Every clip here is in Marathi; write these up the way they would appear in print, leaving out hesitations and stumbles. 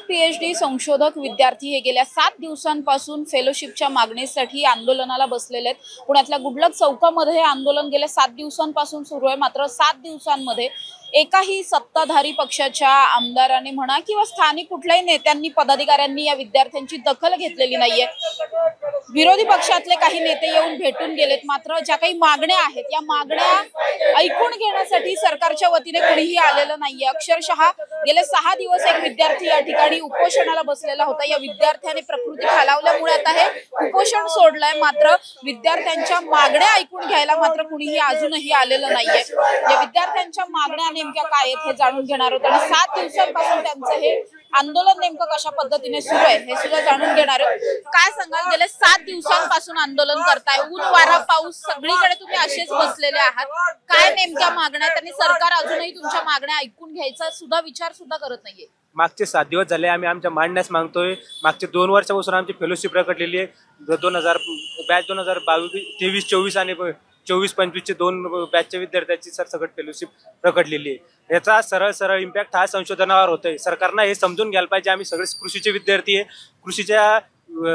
पीएचडी संशोधक विद्यार्थी हे गेल्या 7 दिवसांपासून फेलोशिपच्या मागणीसाठी आंदोलनाला बसलेले आहेत। पुण्यातल्या गुडलक चौकामध्ये हे आंदोलन गेल्या 7 दिवसांपासून सुरू आहे। मात्र 7 दिवसांमध्ये एकाही सत्ताधारी पक्षाच्या आमदारांनी म्हणा किंवा स्थानिक कुठल्याही नेत्यांनी पदाधिकाऱ्यांनी या विद्यार्थ्यांची दखल घेतलेली नाहीये। विरोधी पक्षातले काही नेते येऊन भेटून गेलेत, मात्र ज्या काही मागण्या आहेत या मागण्या ऐकून घेण्यासाठी सरकारच्या वतीने कोणीही आलेलं नाहीये। अक्षरशः गेले 6 दिवस एक विद्यार्थी या ठिकाणी उपोषणाला बसलेला होता। या विद्यार्थ्याने प्रकृती खालावल्यामुळे आता हे उपोषण सोडलंय, मात्र विद्यार्थ्यांच्या मागण्या ऐकून घ्यायला मात्र कुणीही अजूनही आलेलं नाहीये। या विद्यार्थ्यांच्या मागण्या नेमक्या काय आहेत हे जाणून घेणार आहोत आणि 7 दिवसांपासून त्यांचं हे आंदोलन नेमकं कशा पद्धतीने सुरू आहे हे सुद्धा जाणून घेणार आहोत। काय सांगाल, गेले 7 दिवसांपासून आंदोलन करताय, ऊन वारा पाऊस सगळीकडे तुम्ही असेच बसलेले आहात, काय नेमक्या मागण्या आहेत आणि सरकार अजूनही तुमच्या मागण्या ऐकून घ्यायचा सुद्धा विचार सुद्धा करत नाहीये? मागचे 7 दिवस झाले आम्ही आमच्या मांडण्यास मागतोय। मागचे 2 वर्षापासून आमची फेलोशिप प्रकटलेली आहे। 2023-24 आणि 24-25 दोन बॅचच्या विद्यार्थ्यांची सरसकट फेलोशिप प्रकटलेली आहे। याचा सरळ इम्पॅक्ट हा संशोधनावर होतोय। सरकारनं हे समजून घ्यायला पाहिजे। आम्ही सगळे कृषीचे विद्यार्थी आहे, कृषीच्या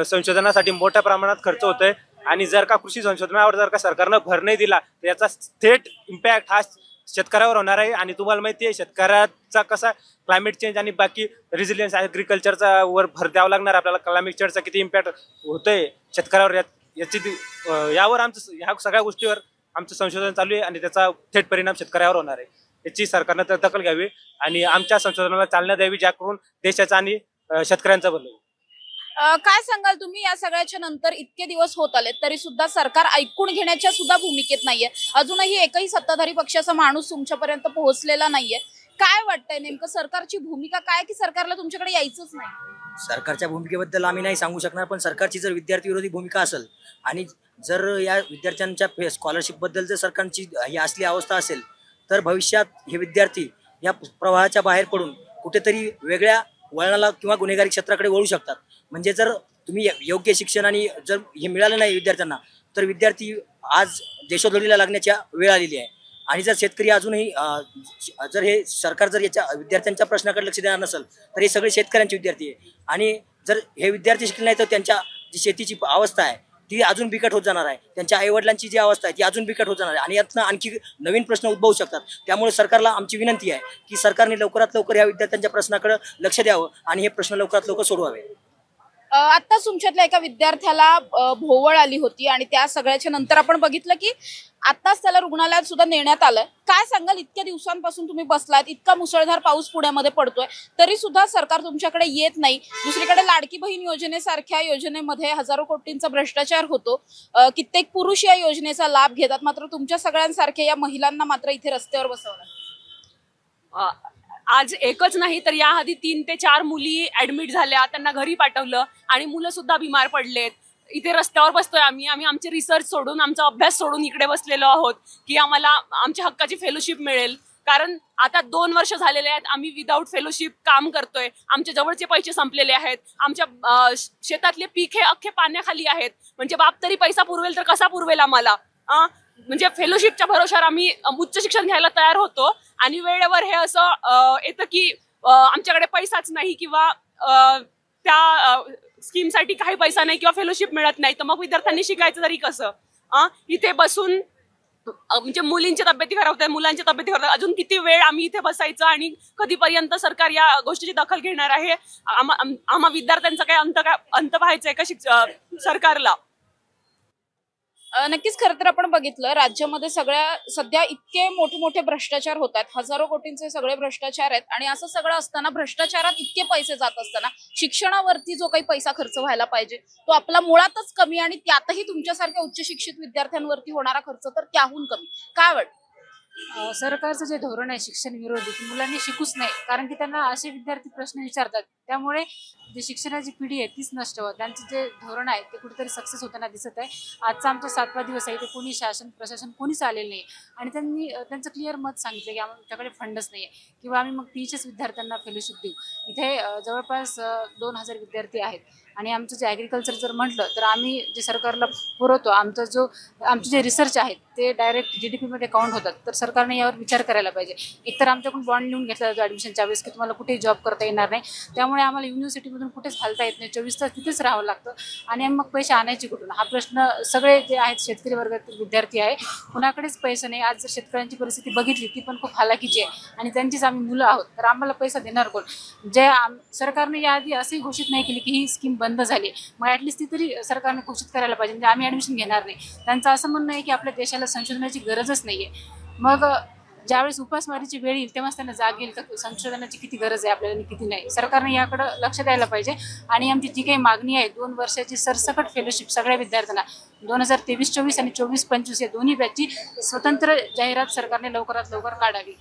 संशोधनासाठी मोठ्या प्रमाणात खर्च होतोय आणि जर का कृषी संशोधनावर जर का सरकारनं भर नाही दिला तर याचा थेट इम्पॅक्ट हा शेतकऱ्यावर होणार आहे। आणि तुम्हाला माहिती आहे शेतकऱ्याचा कसा क्लायमेट चेंज आणि बाकी रेझिलियन्स ॲग्रिकल्चरचा वर भर द्यावा लागणार आपल्याला। क्लायमेट चेंजचा किती इम्पॅक्ट होतोय शेतकऱ्यावर यावर आमचं ह्या सगळ्या गोष्टीवर आमचं संशोधन चालू आहे आणि त्याचा थेट परिणाम शेतकऱ्यावर होणार आहे। याची सरकारनं तर दखल घ्यावी आणि आमच्या संशोधनाला चालना द्यावी, ज्याकरून देशाचा आणि शेतकऱ्यांचा भलं होईल। काय सांगाल तुम्ही, या सगळ्याच्या नंतर इतके दिवस होत आले तरी सुद्धा सरकार ऐकून घेण्याच्या सुद्धा भूमिकेत नाहीये। अजूनही एकही सत्ताधारी पक्षाचा माणूस तुमच्यापर्यंत पोहोचलेला नाहीये। काय वाटतंय नेमकं सरकारची भूमिका काय, की सरकारला तुमच्याकडे यायचंच नाही? सरकारच्या भूमिकेबद्दल आम्ही नाही सांगू शकणार, पण सरकारची जर विद्यार्थी विरोधी भूमिका असेल आणि जर या विद्यार्थ्यांच्या स्कॉलरशिप बद्दल जर सरकारची ही असली अवस्था असेल तर भविष्यात हे विद्यार्थी या प्रवाहाच्या बाहेर पडून कुठेतरी वेगळ्या वळणाला किंवा गुन्हेगारी क्षेत्राकडे वळू शकतात। म्हणजे जर तुम्ही योग्य शिक्षण आणि जर हे मिळालं नाही विद्यार्थ्यांना तर विद्यार्थी आज देशोधडीला लागण्याच्या वेळ आलेली आहे। आणि जर शेतकरी अजूनही जर हे सरकार जर याच्या विद्यार्थ्यांच्या प्रश्नाकडे लक्ष देणार नसेल तर हे सगळे शेतकऱ्यांचे विद्यार्थी आहे आणि जर हे विद्यार्थी शिकले नाही तर त्यांच्या जी शेतीची अवस्था आहे ती अजून बिकट होत जाणार आहे। त्यांच्या आईवडिलांची जी अवस्था आहे ती अजून बिकट होत जाणार आहे आणि यातनं आणखी नवीन प्रश्न उद्भवू शकतात। त्यामुळे सरकारला आमची विनंती आहे की सरकारने लवकरात लवकर या विद्यार्थ्यांच्या प्रश्नाकडे लक्ष द्यावं आणि हे प्रश्न लवकरात लवकर सोडवावे। आता तुमच्यातल्या एका विद्यार्थ्याला भोवळ आली होती आणि त्या सगळ्याच्या नंतर आपण बघितलं की आताच त्याला रुग्णालयात सुद्धा नेण्यात आलंय। काय सांगाल, इतक्या दिवसांपासून तुम्ही बसलात, इतका मुसळधार पाऊस पुण्यामध्ये पडतोय तरी सुद्धा सरकार तुमच्याकडे येत नाही। दुसरीकडे लाडकी बहीण योजनेसारख्या योजनेमध्ये हजारो कोटींचा भ्रष्टाचार होतो, कित्येक पुरुष या योजनेचा लाभ घेतात, मात्र तुमच्या सगळ्यांसारख्या या महिलांना मात्र इथे रस्त्यावर बसवलं। आज एकच नाही तर याआधी 3 ते 4 मुली ऍडमिट झाल्या, त्यांना घरी पाठवलं आणि मुलं सुद्धा बिमार पडलेत। इथे रस्त्यावर बसतोय आम्ही आमचे रिसर्च सोडून, आमचा अभ्यास सोडून इकडे बसलेलो आहोत की आम्हाला आमच्या हक्काची फेलोशिप मिळेल। कारण आता 2 वर्ष झालेले आहेत आम्ही विदाऊट फेलोशिप काम करतोय। आमच्या जवळचे पैसे संपलेले आहेत, आमच्या शेतातले पीक हे अख्खे पाण्याखाली आहेत। म्हणजे बाप तरी पैसा पुरवेल तर कसा पुरवेल आम्हाला? म्हणजे फेलोशिपच्या भरोशावर आम्ही उच्च शिक्षण घ्यायला तयार होतो आणि वेळेवर हे असं येतं की आमच्याकडे पैसाच नाही किंवा त्या स्कीमसाठी काही पैसा नाही किंवा फेलोशिप मिळत नाही, तर मग विद्यार्थ्यांनी शिकायचं तरी कसं? इथे बसून म्हणजे मुलींची तब्येती खराब होतात, मुलांची तब्येती खराब होतात, अजून किती वेळ आम्ही इथे बसायचं आणि कधीपर्यंत सरकार या गोष्टीची दखल घेणार आहे? आम्हा विद्यार्थ्यांचा काय अंत पाहायचा आहे का सरकारला? नक्कीच, खरं तर आपण बघितलं राज्यामध्ये सध्या इतके मोठे भ्रष्टाचार होतात, हजारो कोटींचे सगळे भ्रष्टाचार आहेत आणि असं सगळं असताना, भ्रष्टाचारात इतके पैसे जात असताना शिक्षणावरती जो काही पैसा खर्च व्हायला पाहिजे तो आपला मुळातच कमी आणि त्यातही तुमच्यासारख्या उच्च शिक्षित विद्यार्थ्यांवरती होणारा खर्च तर त्याहून कमी। काय वाटतं? सरकारचं जे धोरण आहे शिक्षण विरोधी, मुलांनी शिकूच नाही, कारण की त्यांना असे विद्यार्थी प्रश्न विचारतात, त्यामुळे जे शिक्षणाची पिढी आहे तीच नष्ट होत, त्यांचं जे धोरण आहे ते कुठेतरी सक्सेस होताना दिसत आहे. आजचा आमचा 7वा दिवस आहे, ते कोणी शासन प्रशासन कोणीच आलेलं नाही आणि त्यांनी त्यांचं क्लिअर मत सांगितलं की आमच्याकडे फंडच नाही आहे किंवा आम्ही मग 30च विद्यार्थ्यांना फेलोशिप देऊ. इथे जवळपास 2000 विद्यार्थी आहेत आणि आमचं जे ॲग्रिकल्चर जर म्हटलं तर आम्ही जे सरकारला पुरवतो, आमचे जे रिसर्च आहेत ते डायरेक्ट GDPमध्ये काउंट होतात. तर सरकारने यावर विचार करायला पाहिजे. एकतर आमच्याकडून बॉन्ड लिहून घेतला जातो ॲडमिशनच्या वेळेस की तुम्हाला कुठेही जॉब करता येणार नाही, त्यामुळे आम्हाला युनिव्हर्सिटीमधून कुठेच हलता येत नाही, 24 तास तिथेच राहावं लागतं आणि मग पैसे आणायचे कुठून? हा प्रश्न सगळे जे आहेत शेतकरी वर्गातील विद्यार्थी आहे, कुणाकडेच पैसे नाही. आज जर शेतकऱ्यांची परिस्थिती बघितली ती पण खूप हालाकीची आहे आणि त्यांचीच आम्ही मुलं आहोत, तर आम्हाला पैसा देणार कोण? सरकारने याआधी असंही घोषित नाही केली की ही स्कीम बंद झाली, मग ॲटलिस्ट ती तरी सरकारने घोषित करायला पाहिजे, म्हणजे आम्ही ॲडमिशन घेणार नाही. त्यांचं असं म्हणणं आहे की आपल्या देशाला संशोधनाची गरजच नाही आहे. मग ज्यावेळेस उपासमारीची वेळ येईल तेव्हाच त्यांना जाग येईल तर संशोधनाची किती गरज आहे आपल्याला आणि किती नाही. सरकारने याकडं लक्ष द्यायला पाहिजे आणि आमची जी काही मागणी आहे 2 वर्षाची सरसकट फेलोशिप सगळ्या विद्यार्थ्यांना 2023-24 आणि 24-25 या दोन्ही बॅचची स्वतंत्र जाहिरात सरकारने लवकरात लवकर काढावी.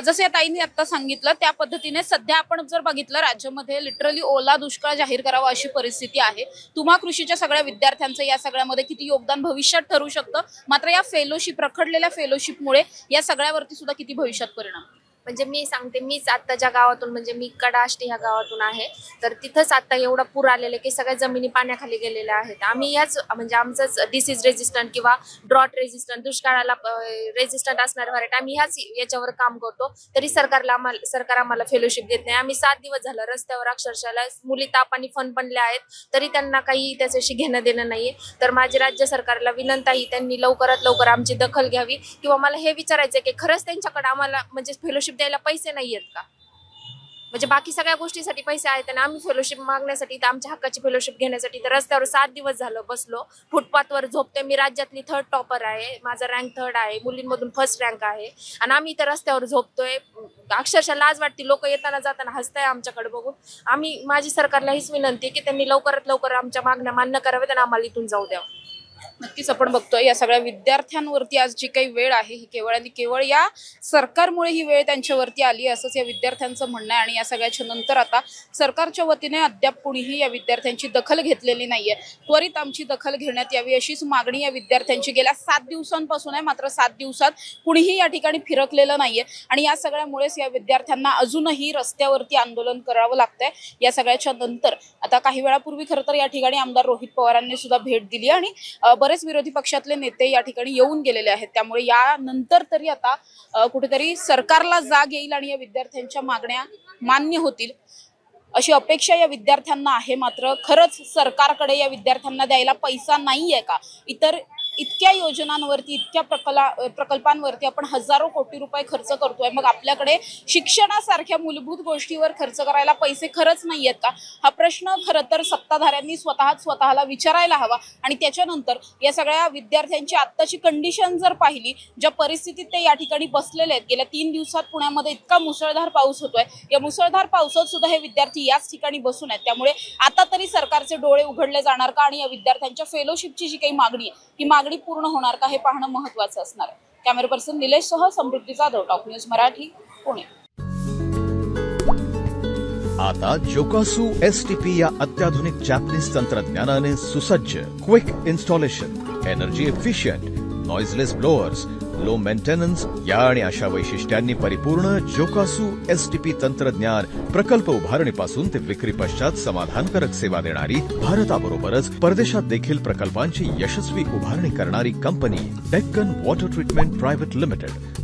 जसे या ताईंनी आता सांगितलं त्या पद्धतीने सध्या आपण जर बघितलं राज्यामध्ये लिटरली ओला दुष्काळ जाहीर करावा अशी परिस्थिती आहे. तुम्हा कृषीच्या सगळ्या विद्यार्थ्यांचं या सगळ्यामध्ये किती योगदान भविष्यात ठरू शकतं, मात्र या फेलोशिप रखडलेल्या फेलोशिपमुळे या सगळ्यावरती सुद्धा किती भविष्यात परिणाम? म्हणजे मी सांगते, मीच आता ज्या गावातून म्हणजे मी कडाष्टी ह्या गावातून आहे, तर तिथंच आता एवढा पूर आलेला की सगळ्या जमिनी पाण्याखाली गेलेल्या आहेत. आम्ही याच म्हणजे आमचंच डिसीज रेजिस्टंट किंवा ड्रॉट रेजिस्टंट दुष्काळाला रेजिस्टंट असणारे व्हरायटी आम्ही याच्यावर काम करतो, तरी सरकार आम्हाला फेलोशिप देत नाही. आम्ही 7 दिवस झालं रस्त्यावर अक्षरशः मुली ताप आणि फन बनल्या आहेत, तरी त्यांना काही त्याच्याशी घेणं देणं नाहीये. तर माझी राज्य सरकारला विनंती आहे त्यांनी लवकरात लवकर आमची दखल घ्यावी किंवा मला हे विचारायचं की खरंच त्यांच्याकडे आम्हाला म्हणजे फेलोशिप द्यायला पैसे नाहीयेत का? म्हणजे बाकी सगळ्या गोष्टीसाठी पैसे आहेत आणि आम्ही फेलोशिप मागण्यासाठी तर आमच्या हक्काची फेलोशिप घेण्यासाठी तर रस्त्यावर 7 दिवस झालं बसलो, फुटपाथवर झोपते. मी राज्यातली 3rd टॉपर आहे, माझा रँक 3rd आहे, मुलींमधून 1st रँक आहे आणि आम्ही इथं रस्त्यावर झोपतोय. अक्षरशः लाज वाटते, लोक येताना जाताना हसताय आमच्याकडे बघून. माझी सरकारला हीच विनंती की त्यांनी लवकरात लवकर आमच्या मागण्या मान्य कराव्यात आणि आम्हाला इथून जाऊ द्यावं. नक्कीच आपण बघतोय या सगळ्या विद्यार्थ्यांवरती आज जी काही वेळ आहे ही केवळ आणि केवळ या सरकारमुळे ही वेळ त्यांच्यावरती आली असंच या विद्यार्थ्यांचं म्हणणं आहे. आणि या सगळ्याच्या नंतर आता सरकारच्या वतीने अद्याप कुणीही या विद्यार्थ्यांची दखल घेतलेली नाहीये. त्वरित आमची दखल घेण्यात यावी अशीच मागणी या विद्यार्थ्यांची गेल्या 7 दिवसांपासून आहे, मात्र 7 दिवसात कुणीही या ठिकाणी फिरकलेलं नाहीये आणि या सगळ्यामुळेच या विद्यार्थ्यांना अजूनही रस्त्यावरती आंदोलन करावं लागतंय. या सगळ्याच्या नंतर आता काही वेळापूर्वी खरं तर या ठिकाणी आमदार रोहित पवारांनी सुद्धा भेट दिली आणि बरेच विरोधी पक्षातले नेते या ठिकाणी येऊन गेलेले आहेत. त्यामुळे यानंतर तरी आता कुठेतरी सरकारला जाग येईल आणि या विद्यार्थ्यांच्या मागण्या मान्य होतील अशी अपेक्षा या विद्यार्थ्यांना आहे. मात्र खरंच सरकारकडे या विद्यार्थ्यांना द्यायला पैसा नाहीये का? इतक्या योजनांवरती इतक्या प्रकल्पांवरती आपण हजारो कोटी रुपये खर्च करतोय, मग आपल्याकडे शिक्षणासारख्या मूलभूत गोष्टीवर खर्च करायला पैसे खरंच नाहीयेत का? हा प्रश्न खरं तर सत्ताधाऱ्यांनी स्वतःला विचारायला हवा. आणि त्याच्यानंतर या सगळ्या विद्यार्थ्यांची आत्ताची कंडिशन जर पाहिली, ज्या परिस्थितीत ते या ठिकाणी बसलेले आहेत, गेल्या 3 दिवसात पुण्यामध्ये इतका मुसळधार पाऊस होतोय, या मुसळधार पावसात सुद्धा हे विद्यार्थी याच ठिकाणी बसून आहेत. त्यामुळे आता तरी सरकारचे डोळे उघडले जाणार का आणि या विद्यार्थ्यांच्या फेलोशिपची जी काही मागणी आहे ही मागणी पूर्ण होणार का हे पाहणं महत्त्वाचं असणार आहे. कॅमेरा पर्सन निलेशसह समृद्धी जाधव, टॉप न्यूज मराठी, पुणे. आता जोकासू STP या अत्याधुनिक जॅपनीज तंत्रज्ञानाने सुसज्ज quick installation, energy efficient, noiseless blowers, low maintenance या आणि अशा वैशिष्ट्यांनी परिपूर्ण जोकासू STP तंत्रज्ञान प्रकल्प उभारणीपासून ते विक्री पश्चात समाधानकारक सेवा देणारी, भारताबरोबरच परदेशात देखील प्रकल्पांची यशस्वी उभारणी करणारी company Deccan water treatment private limited.